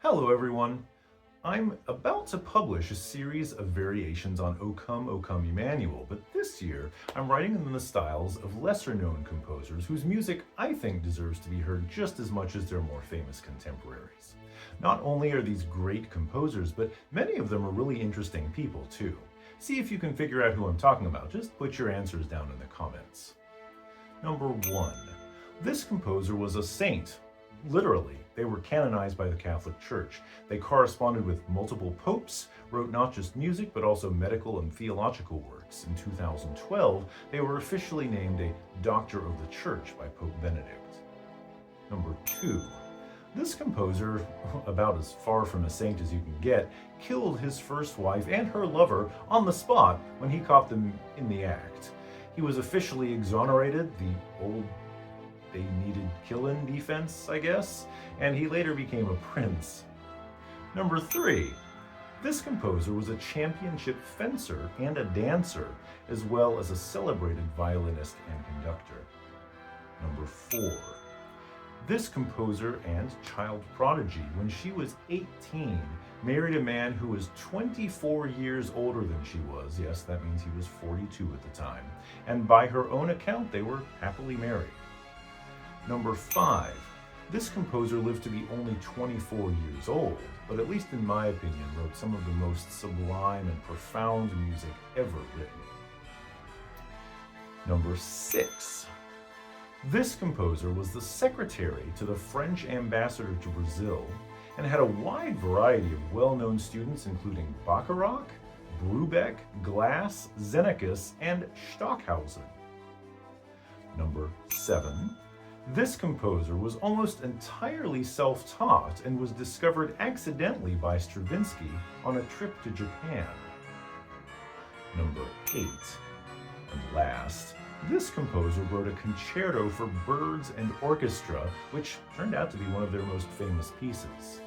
Hello everyone! I'm about to publish a series of variations on O Come, O Come Emmanuel, but this year I'm writing them in the styles of lesser-known composers whose music I think deserves to be heard just as much as their more famous contemporaries. Not only are these great composers, but many of them are really interesting people too. See if you can figure out who I'm talking about. Just put your answers down in the comments. Number 1. This composer was a saint. Literally, they were canonized by the Catholic Church. They corresponded with multiple popes, wrote not just music but also medical and theological works. In 2012, they were officially named a Doctor of the Church by Pope Benedict. Number 2. This composer, about as far from a saint as you can get, killed his first wife and her lover on the spot when he caught them in the act. He was officially exonerated, the old they needed killing defense, I guess, and he later became a prince. Number 3. This composer was a championship fencer and a dancer, as well as a celebrated violinist and conductor. Number 4. This composer and child prodigy, when she was 18, married a man who was 24 years older than she was. Yes, that means he was 42 at the time. And by her own account, they were happily married. Number 5. This composer lived to be only 24 years old, but at least in my opinion, wrote some of the most sublime and profound music ever written. Number 6. This composer was the secretary to the French ambassador to Brazil and had a wide variety of well-known students including Bacharach, Brubeck, Glass, Xenakis, and Stockhausen. Number 7. This composer was almost entirely self-taught and was discovered accidentally by Stravinsky on a trip to Japan. Number 8. And last, this composer wrote a concerto for birds and orchestra, which turned out to be one of their most famous pieces.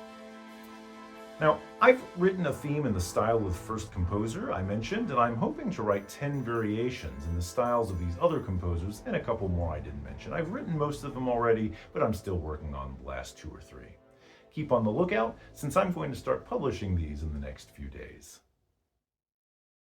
Now, I've written a theme in the style of the first composer I mentioned, and I'm hoping to write 10 variations in the styles of these other composers and a couple more I didn't mention. I've written most of them already, but I'm still working on the last 2 or 3. Keep on the lookout, since I'm going to start publishing these in the next few days.